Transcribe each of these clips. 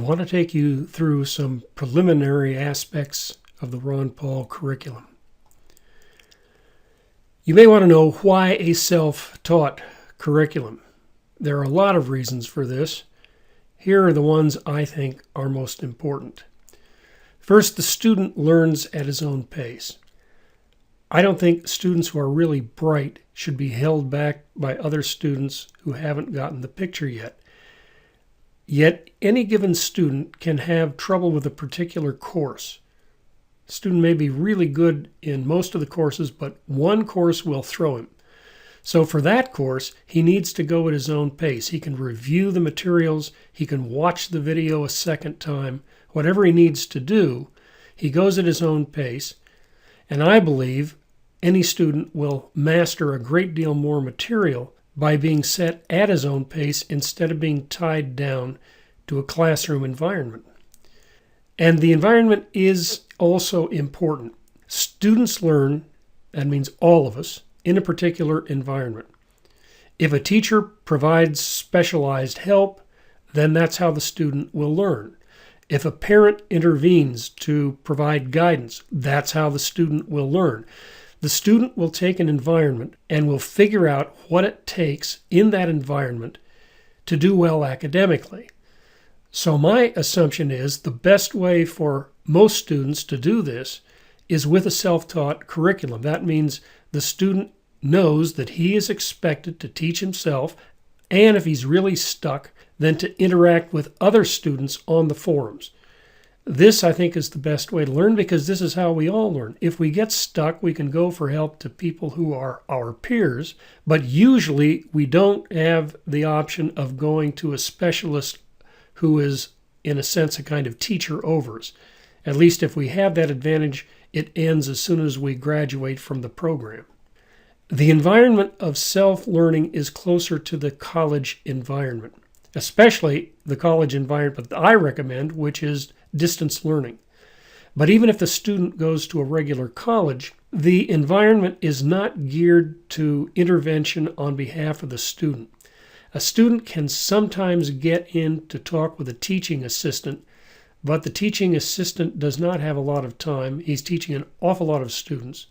want to take you through some preliminary aspects of the Ron Paul curriculum. You may want to know why a self-taught curriculum. There are a lot of reasons for this. Here are the ones I think are most important. First, the student learns at his own pace. I don't think students who are really bright should be held back by other students who haven't gotten the picture yet. Yet, any given student can have trouble with a particular course. The student may be really good in most of the courses, but one course will throw him. So for that course, he needs to go at his own pace. He can review the materials, he can watch the video a second time, whatever he needs to do, he goes at his own pace. And I believe any student will master a great deal more material by being set at his own pace instead of being tied down to a classroom environment. And the environment is also important. Students learn, that means all of us, in a particular environment. If a teacher provides specialized help, then that's how the student will learn. If a parent intervenes to provide guidance, that's how the student will learn. The student will take an environment and will figure out what it takes in that environment to do well academically. So my assumption is the best way for most students to do this is with a self-taught curriculum. That means the student knows that he is expected to teach himself, and if he's really stuck, then to interact with other students on the forums. This, I think, is the best way to learn because this is how we all learn. If we get stuck, we can go for help to people who are our peers, but usually we don't have the option of going to a specialist who is, in a sense, a kind of teacher over us. At least if we have that advantage, it ends as soon as we graduate from the program. The environment of self-learning is closer to the college environment, especially the college environment that I recommend, which is distance learning. But even if the student goes to a regular college, the environment is not geared to intervention on behalf of the student. A student can sometimes get in to talk with a teaching assistant, but the teaching assistant does not have a lot of time. He's teaching an awful lot of students.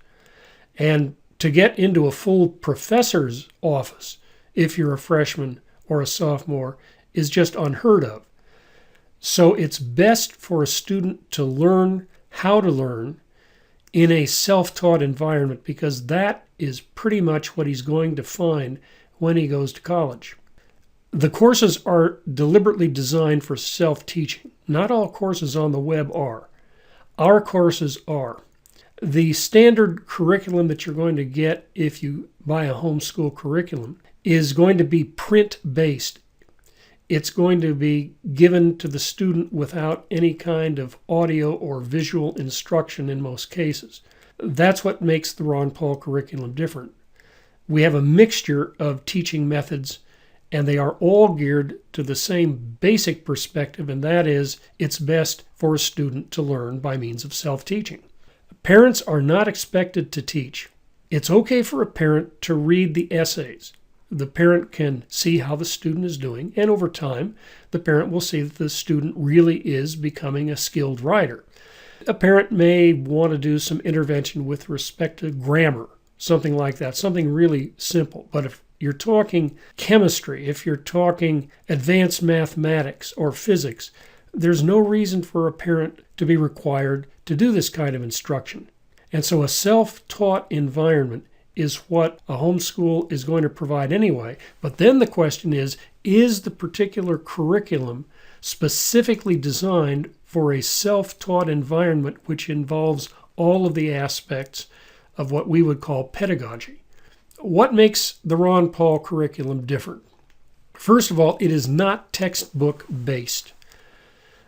And to get into a full professor's office, if you're a freshman or a sophomore, is just unheard of. So it's best for a student to learn how to learn in a self-taught environment because that is pretty much what he's going to find when he goes to college. The courses are deliberately designed for self-teaching. Not all courses on the web are. Our courses are. The standard curriculum that you're going to get if you buy a homeschool curriculum is going to be print-based. It's going to be given to the student without any kind of audio or visual instruction in most cases. That's what makes the Ron Paul curriculum different. We have a mixture of teaching methods, and they are all geared to the same basic perspective, and that is it's best for a student to learn by means of self-teaching. Parents are not expected to teach. It's okay for a parent to read the essays. The parent can see how the student is doing, and over time, the parent will see that the student really is becoming a skilled writer. A parent may want to do some intervention with respect to grammar, something like that, something really simple. But if you're talking chemistry, if you're talking advanced mathematics or physics, there's no reason for a parent to be required to do this kind of instruction. And so a self-taught environment is what a homeschool is going to provide anyway. But then the question is the particular curriculum specifically designed for a self-taught environment which involves all of the aspects of what we would call pedagogy? What makes the Ron Paul curriculum different? First of all, it is not textbook based.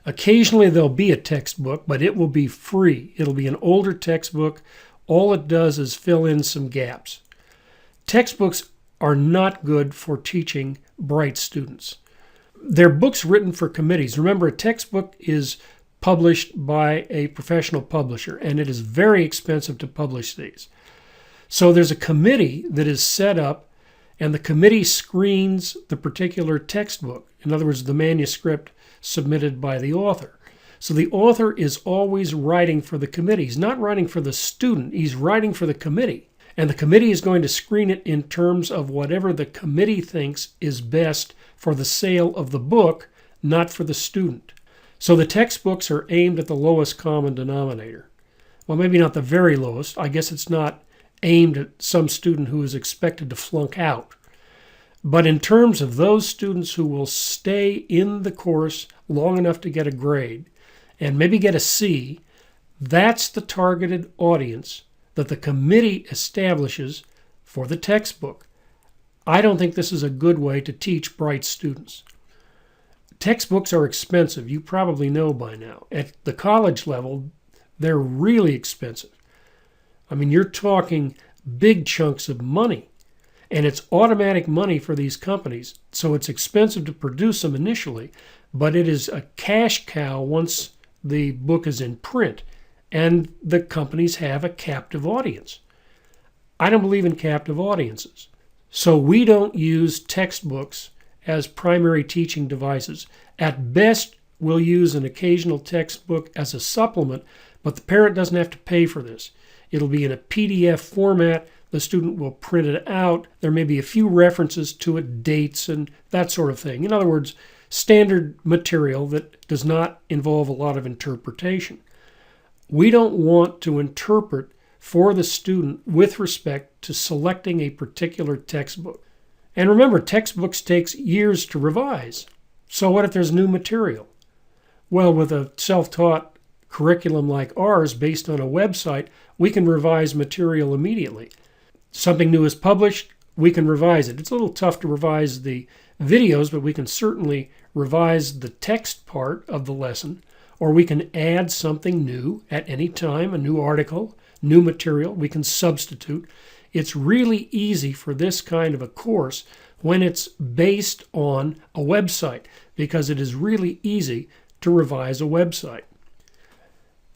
Occasionally there'll be a textbook, but it will be free. It'll be an older textbook. All it does is fill in some gaps. Textbooks are not good for teaching bright students. They're books written for committees. Remember, a textbook is published by a professional publisher, and it is very expensive to publish these. So there's a committee that is set up, and the committee screens the particular textbook. In other words, the manuscript submitted by the author. So the author is always writing for the committee. He's not writing for the student. He's writing for the committee. And the committee is going to screen it in terms of whatever the committee thinks is best for the sale of the book, not for the student. So the textbooks are aimed at the lowest common denominator. Well, maybe not the very lowest. I guess it's not aimed at some student who is expected to flunk out. But in terms of those students who will stay in the course long enough to get a grade and maybe get a C, that's the targeted audience that the committee establishes for the textbook. I don't think this is a good way to teach bright students. Textbooks are expensive. You probably know by now. At the college level, they're really expensive. I mean, you're talking big chunks of money. And it's automatic money for these companies. So it's expensive to produce them initially, but it is a cash cow once the book is in print. And the companies have a captive audience. I don't believe in captive audiences. So we don't use textbooks as primary teaching devices. At best, we'll use an occasional textbook as a supplement, but the parent doesn't have to pay for this. It'll be in a PDF format. The student will print it out. There may be a few references to it, dates and that sort of thing. In other words, standard material that does not involve a lot of interpretation. We don't want to interpret for the student with respect to selecting a particular textbook. And remember, textbooks takes years to revise. So what if there's new material? Well, with a self-taught curriculum like ours based on a website, we can revise material immediately. Something new is published, we can revise it. It's a little tough to revise the videos, but we can certainly revise the text part of the lesson, or we can add something new at any time, a new article, new material, we can substitute. It's really easy for this kind of a course when it's based on a website, because it is really easy to revise a website.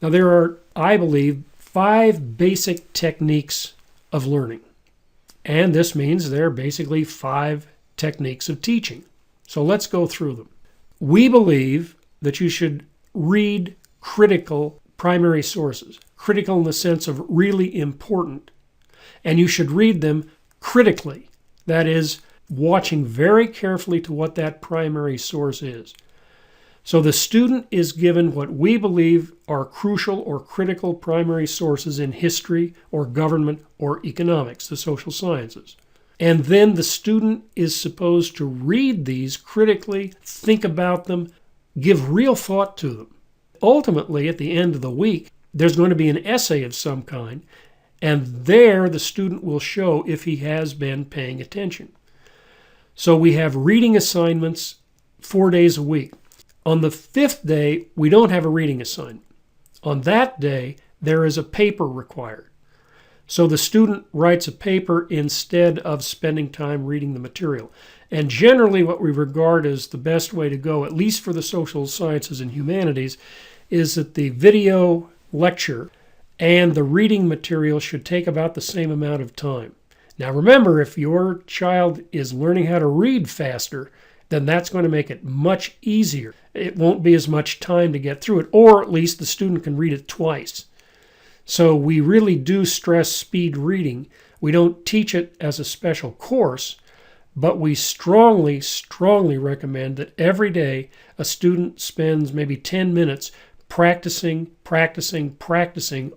Now there are, I believe, 5 basic techniques of learning. And this means there are basically 5 techniques of teaching. So let's go through them. We believe that you should read critical primary sources, critical in the sense of really important, and you should read them critically. That is, watching very carefully to what that primary source is. So the student is given what we believe are crucial or critical primary sources in history or government or economics, the social sciences. And then the student is supposed to read these critically, think about them, give real thought to them. Ultimately, at the end of the week, there's going to be an essay of some kind, and there the student will show if he has been paying attention. So we have reading assignments 4 days a week. On the 5th day, we don't have a reading assignment. On that day, there is a paper required. So the student writes a paper instead of spending time reading the material. And generally what we regard as the best way to go, at least for the social sciences and humanities, is that the video lecture and the reading material should take about the same amount of time. Now remember, if your child is learning how to read faster, then that's going to make it much easier. It won't be as much time to get through it, or at least the student can read it twice. So we really do stress speed reading. We don't teach it as a special course, but we strongly, strongly recommend that every day a student spends maybe 10 minutes practicing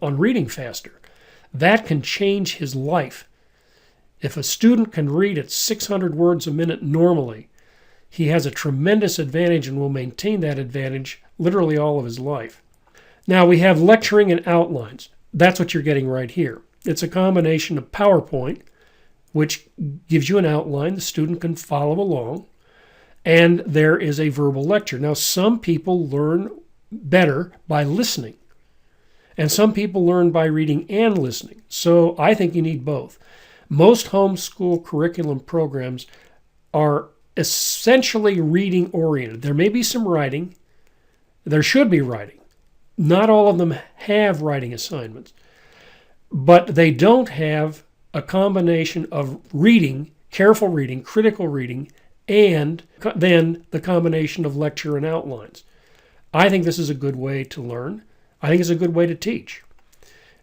on reading faster. That can change his life. If a student can read at 600 words a minute normally, he has a tremendous advantage and will maintain that advantage literally all of his life. Now we have lecturing and outlines. That's what you're getting right here. It's a combination of PowerPoint, which gives you an outline. The student can follow along. And there is a verbal lecture. Now some people learn better by listening. And some people learn by reading and listening. So I think you need both. Most homeschool curriculum programs are essentially reading oriented. There may be some writing. There should be writing. Not all of them have writing assignments, but they don't have a combination of reading careful reading, critical reading, and then the combination of lecture and outlines. I think this is a good way to learn. I think it's a good way to teach.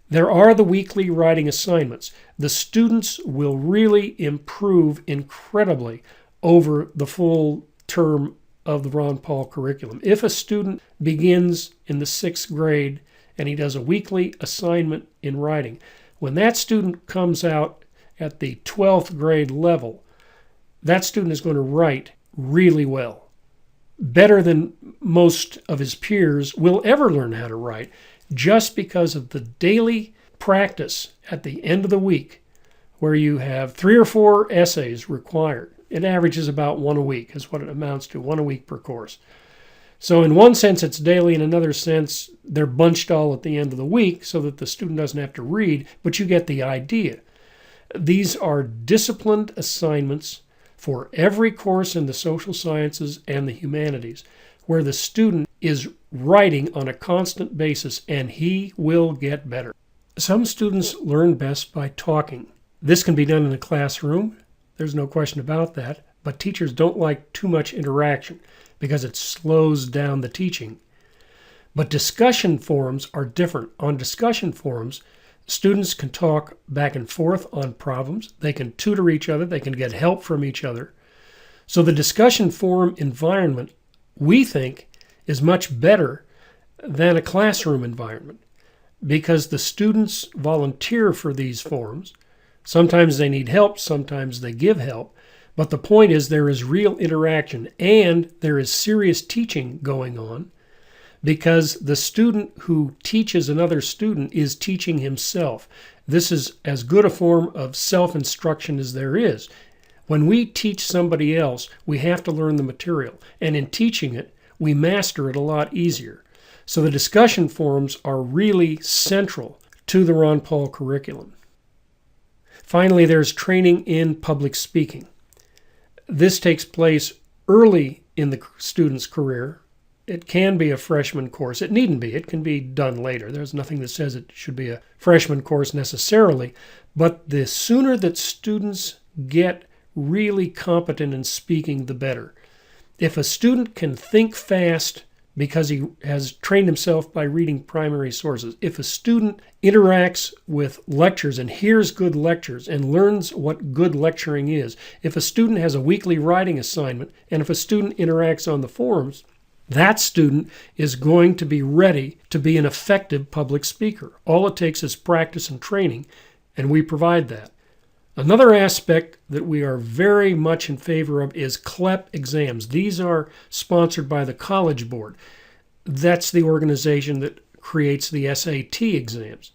There are the weekly writing assignments. The students will really improve incredibly over the full term of the Ron Paul curriculum. If a student begins in the 6th grade and he does a weekly assignment in writing, when that student comes out at the 12th grade level, that student is going to write really well, better than most of his peers will ever learn how to write, just because of the daily practice at the end of the week, where you have 3 or 4 essays required. It averages about 1 a week, is what it amounts to, 1 a week per course. So in one sense, it's daily. In another sense, they're bunched all at the end of the week so that the student doesn't have to read, but you get the idea. These are disciplined assignments for every course in the social sciences and the humanities, where the student is writing on a constant basis, and he will get better. Some students learn best by talking. This can be done in a classroom. There's no question about that. But teachers don't like too much interaction because it slows down the teaching. But discussion forums are different. On discussion forums, students can talk back and forth on problems. They can tutor each other. They can get help from each other. So the discussion forum environment, we think, is much better than a classroom environment because the students volunteer for these forums. Sometimes they need help, sometimes they give help, but the point is there is real interaction and there is serious teaching going on because the student who teaches another student is teaching himself. This is as good a form of self-instruction as there is. When we teach somebody else, we have to learn the material, and in teaching it, we master it a lot easier. So the discussion forums are really central to the Ron Paul curriculum. Finally, there's training in public speaking. This takes place early in the student's career. It can be a freshman course. It needn't be. It can be done later. There's nothing that says it should be a freshman course necessarily. But the sooner that students get really competent in speaking, the better. If a student can think fast because he has trained himself by reading primary sources, if a student interacts with lectures and hears good lectures and learns what good lecturing is, if a student has a weekly writing assignment, and if a student interacts on the forums, that student is going to be ready to be an effective public speaker. All it takes is practice and training, and we provide that. Another aspect that we are very much in favor of is CLEP exams. These are sponsored by the College Board. That's the organization that creates the SAT exams.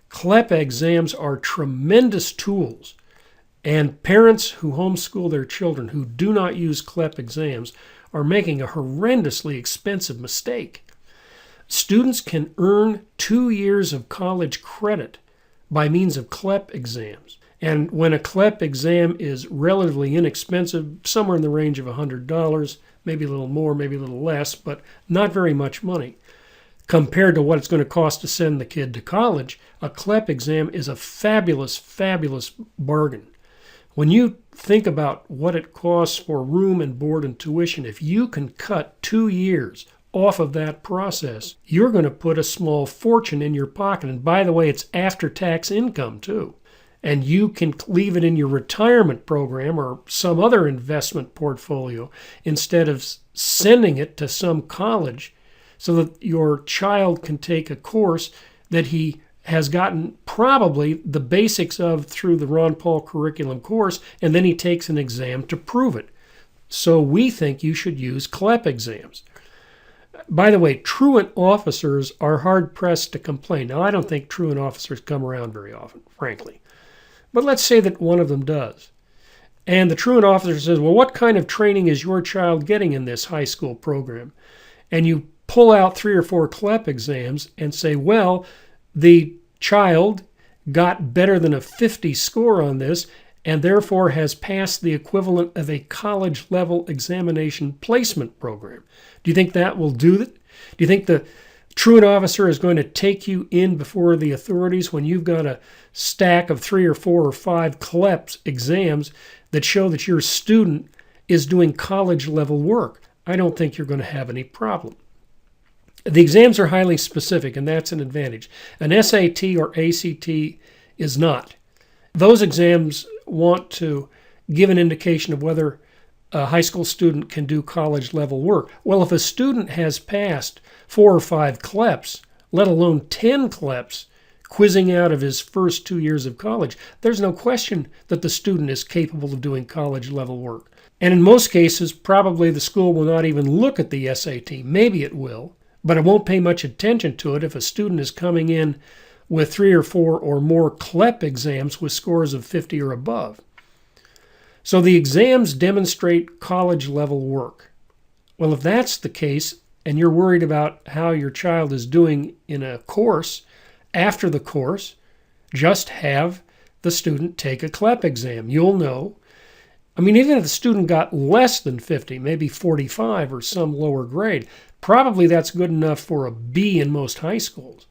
CLEP exams are tremendous tools, and parents who homeschool their children who do not use CLEP exams are making a horrendously expensive mistake. Students can earn 2 years of college credit by means of CLEP exams. And when a CLEP exam is relatively inexpensive, somewhere in the range of $100, maybe a little more, maybe a little less, but not very much money, compared to what it's going to cost to send the kid to college, a CLEP exam is a fabulous, fabulous bargain. When you think about what it costs for room and board and tuition, if you can cut 2 years off of that process, you're going to put a small fortune in your pocket. And by the way, it's after-tax income too. And you can leave it in your retirement program or some other investment portfolio instead of sending it to some college so that your child can take a course that he has gotten probably the basics of through the Ron Paul curriculum course, and then he takes an exam to prove it. So we think you should use CLEP exams. By the way, truant officers are hard-pressed to complain. Now, I don't think truant officers come around very often, frankly. But let's say that one of them does. And the truant officer says, well, what kind of training is your child getting in this high school program? And you pull out 3 or 4 CLEP exams and say, well, the child got better than a 50 score on this and therefore has passed the equivalent of a college-level examination placement program. Do you think that will do it? Do you think the Truant officer is going to take you in before the authorities when you've got a stack of 3 or 4 or 5 CLEPs exams that show that your student is doing college level work. I don't think you're going to have any problem. The exams are highly specific, and that's an advantage. An SAT or ACT is not. Those exams want to give an indication of whether a high school student can do college level work. Well, if a student has passed 4 or 5 CLEPs, let alone 10 CLEPs, quizzing out of his first 2 years of college, there's no question that the student is capable of doing college level work. And in most cases, probably the school will not even look at the SAT. Maybe it will, but it won't pay much attention to it if a student is coming in with 3 or 4 or more CLEP exams with scores of 50 or above. So the exams demonstrate college level work. Well, if that's the case, and you're worried about how your child is doing in a course, after the course, just have the student take a CLEP exam. You'll know. I mean, even if the student got less than 50, maybe 45 or some lower grade, probably that's good enough for a B in most high schools.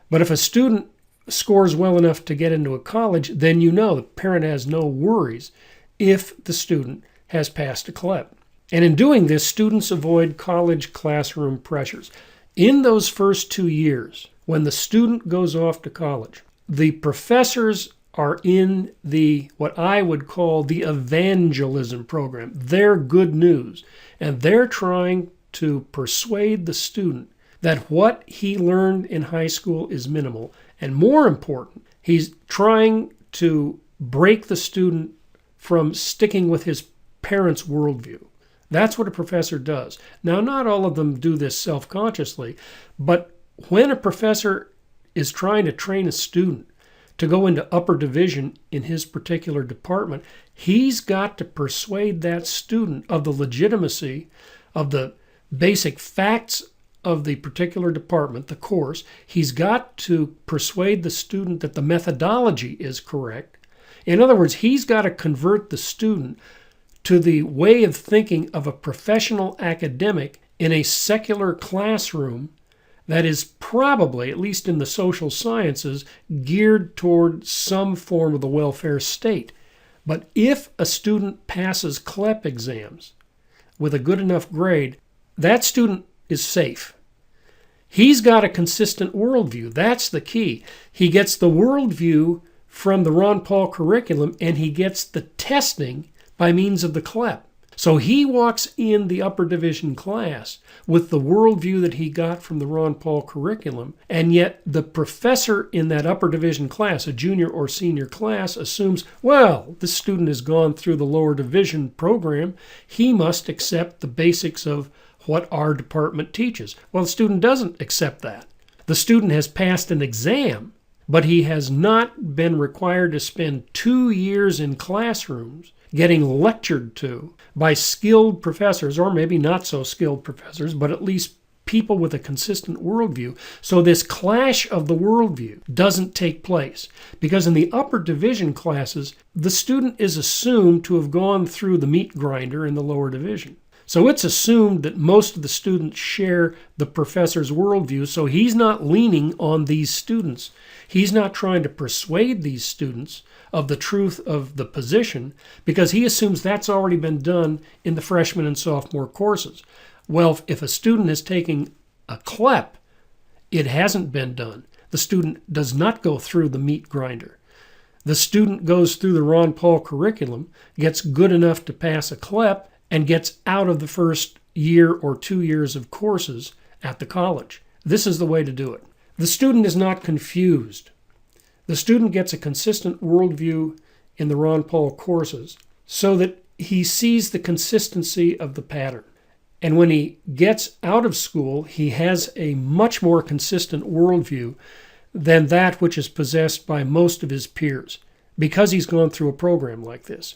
But if a student scores well enough to get into a college, then you know the parent has no worries if the student has passed a CLEP. And in doing this, students avoid college classroom pressures. In those first 2 years, when the student goes off to college, the professors are in what I would call the evangelism program. They're good news. And they're trying to persuade the student that what he learned in high school is minimal. And more important, he's trying to break the student from sticking with his parents' worldview. That's what a professor does. Now, not all of them do this self-consciously, but when a professor is trying to train a student to go into upper division in his particular department, he's got to persuade that student of the legitimacy of the basic facts of the particular department, the course. He's got to persuade the student that the methodology is correct. In other words, he's got to convert the student to the way of thinking of a professional academic in a secular classroom that is probably, at least in the social sciences, geared toward some form of the welfare state. But if a student passes CLEP exams with a good enough grade, that student is safe. He's got a consistent worldview. That's the key. He gets the worldview from the Ron Paul curriculum, and he gets the testing by means of the CLEP. So he walks in the upper division class with the worldview that he got from the Ron Paul curriculum, and yet the professor in that upper division class, a junior or senior class, assumes, well, this student has gone through the lower division program. He must accept the basics of what our department teaches. Well, the student doesn't accept that. The student has passed an exam, but he has not been required to spend 2 years in classrooms getting lectured to by skilled professors, or maybe not so skilled professors, but at least people with a consistent worldview. So this clash of the worldview doesn't take place, because in the upper division classes, the student is assumed to have gone through the meat grinder in the lower division. So it's assumed that most of the students share the professor's worldview, so he's not leaning on these students. He's not trying to persuade these students of the truth of the position, because he assumes that's already been done in the freshman and sophomore courses. Well, if a student is taking a CLEP, it hasn't been done. The student does not go through the meat grinder. The student goes through the Ron Paul curriculum, gets good enough to pass a CLEP, and gets out of the first year or 2 years of courses at the college. This is the way to do it. The student is not confused. The student gets a consistent worldview in the Ron Paul courses so that he sees the consistency of the pattern. And when he gets out of school, he has a much more consistent worldview than that which is possessed by most of his peers, because he's gone through a program like this.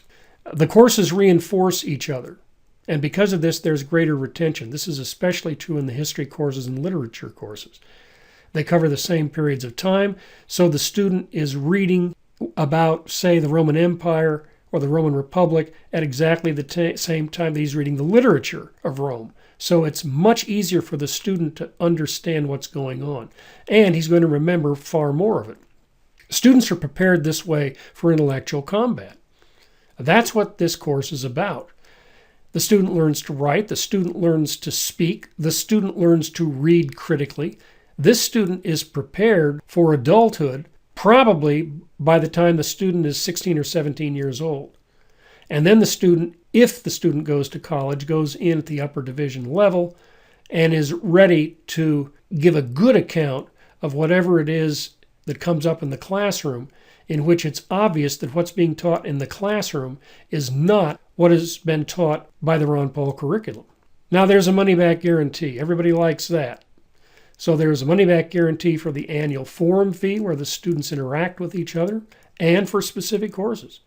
The courses reinforce each other. And because of this, there's greater retention. This is especially true in the history courses and literature courses. They cover the same periods of time, so the student is reading about, say, the Roman Empire or the Roman Republic at exactly the same time that he's reading the literature of Rome. So it's much easier for the student to understand what's going on, and he's going to remember far more of it. Students are prepared this way for intellectual combat. That's what this course is about. The student learns to write, the student learns to speak, the student learns to read critically. This student is prepared for adulthood probably by the time the student is 16 or 17 years old. And then the student, if the student goes to college, goes in at the upper division level and is ready to give a good account of whatever it is that comes up in the classroom, in which it's obvious that what's being taught in the classroom is not what has been taught by the Ron Paul curriculum. Now, there's a money-back guarantee. Everybody likes that. So there's a money-back guarantee for the annual forum fee where the students interact with each other, and for specific courses.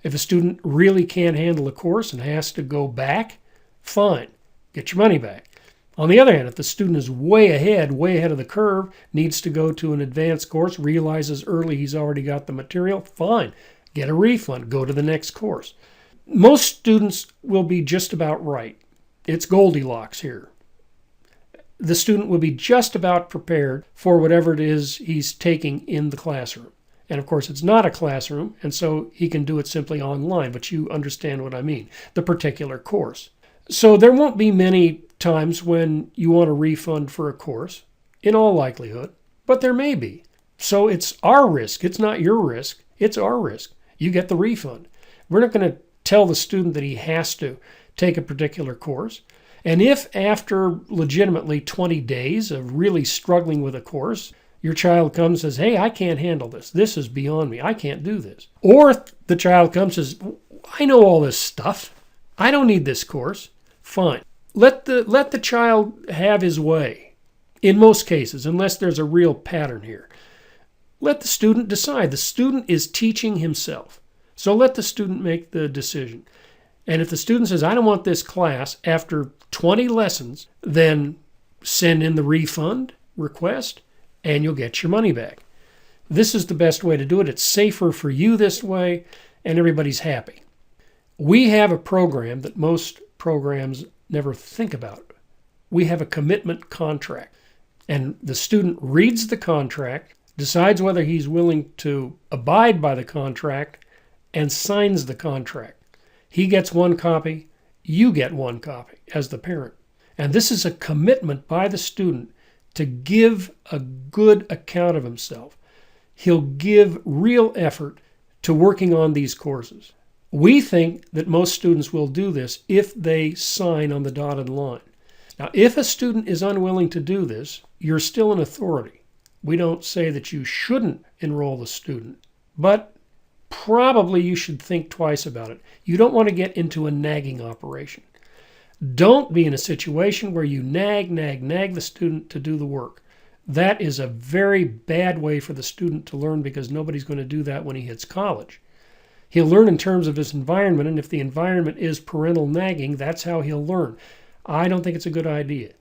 If a student really can't handle a course and has to go back, fine, get your money back. On the other hand, if the student is way ahead of the curve, needs to go to an advanced course, realizes early he's already got the material, fine, get a refund, go to the next course. Most students will be just about right. It's Goldilocks here. The student will be just about prepared for whatever it is he's taking in the classroom. And of course, it's not a classroom, and so he can do it simply online, but you understand what I mean, the particular course. So there won't be many times when you want a refund for a course, in all likelihood, but there may be. So it's our risk. It's not your risk. It's our risk. You get the refund. We're not going to tell the student that he has to take a particular course. And if after legitimately 20 days of really struggling with a course, your child comes and says, hey, I can't handle this. This is beyond me. I can't do this. Or the child comes and says, I know all this stuff. I don't need this course. Fine. Let the child have his way. In most cases, unless there's a real pattern here. Let the student decide. The student is teaching himself. So let the student make the decision. And if the student says, I don't want this class after 20 lessons, then send in the refund request and you'll get your money back. This is the best way to do it. It's safer for you this way, and everybody's happy. We have a program that most programs never think about. We have a commitment contract, and the student reads the contract, decides whether he's willing to abide by the contract, and signs the contract. He gets one copy, you get one copy as the parent. And this is a commitment by the student to give a good account of himself. He'll give real effort to working on these courses. We think that most students will do this if they sign on the dotted line. Now, if a student is unwilling to do this, you're still an authority. We don't say that you shouldn't enroll the student, but probably you should think twice about it. You don't want to get into a nagging operation. Don't be in a situation where you nag the student to do the work. That is a very bad way for the student to learn, because nobody's going to do that when he hits college. He'll learn in terms of his environment, and if the environment is parental nagging, that's how he'll learn. I don't think it's a good idea.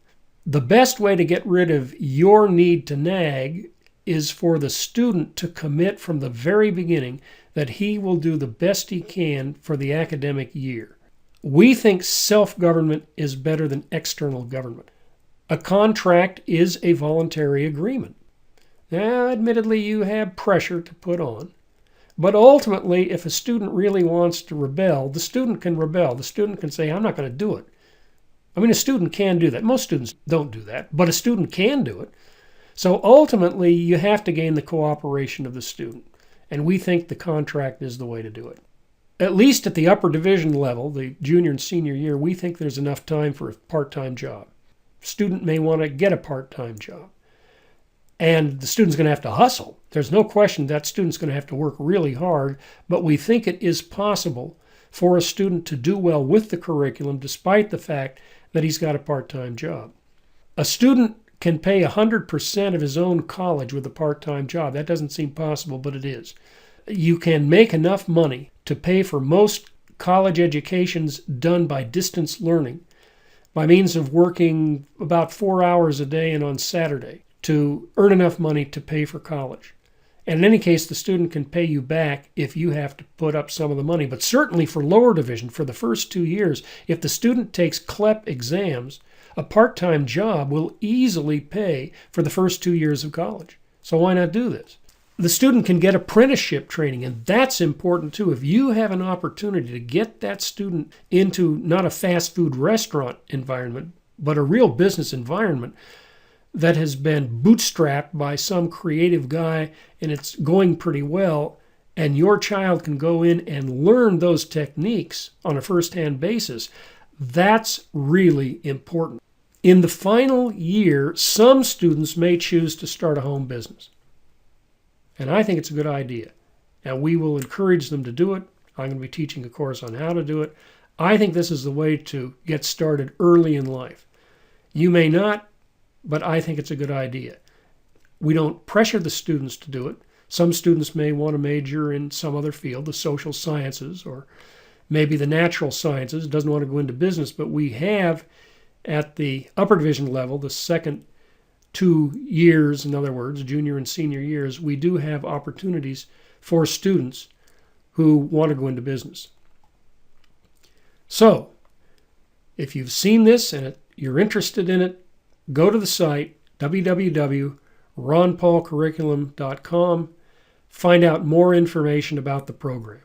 The best way to get rid of your need to nag is for the student to commit from the very beginning that he will do the best he can for the academic year. We think self-government is better than external government. A contract is a voluntary agreement. Now, admittedly, you have pressure to put on. But ultimately, if a student really wants to rebel, the student can rebel. The student can say, I'm not going to do it. I mean, a student can do that. Most students don't do that, but a student can do it. So ultimately, you have to gain the cooperation of the student. And we think the contract is the way to do it. At least at the upper division level, the junior and senior year, we think there's enough time for a part-time job. Student may want to get a part-time job. And the student's going to have to hustle. There's no question that student's going to have to work really hard, but we think it is possible for a student to do well with the curriculum despite the fact that he's got a part-time job. A student can pay 100% of his own college with a part-time job. That doesn't seem possible, but it is. You can make enough money to pay for most college educations done by distance learning by means of working about 4 hours a day and on Saturday to earn enough money to pay for college. And in any case, the student can pay you back if you have to put up some of the money. But certainly for lower division, for the first 2 years, if the student takes CLEP exams, A part-time job will easily pay for the first 2 years of college. So why not do this? The student can get apprenticeship training, and that's important too. If you have an opportunity to get that student into not a fast food restaurant environment, but a real business environment that has been bootstrapped by some creative guy and it's going pretty well, and your child can go in and learn those techniques on a first-hand basis, that's really important. In the final year, some students may choose to start a home business. And I think it's a good idea. And we will encourage them to do it. I'm going to be teaching a course on how to do it. I think this is the way to get started early in life. You may not, but I think it's a good idea. We don't pressure the students to do it. Some students may want to major in some other field, the social sciences or maybe the natural sciences, doesn't want to go into business, but we have at the upper division level, the second 2 years, in other words, junior and senior years, we do have opportunities for students who want to go into business. So, if you've seen this and you're interested in it, go to the site, www.ronpaulcurriculum.com, find out more information about the program.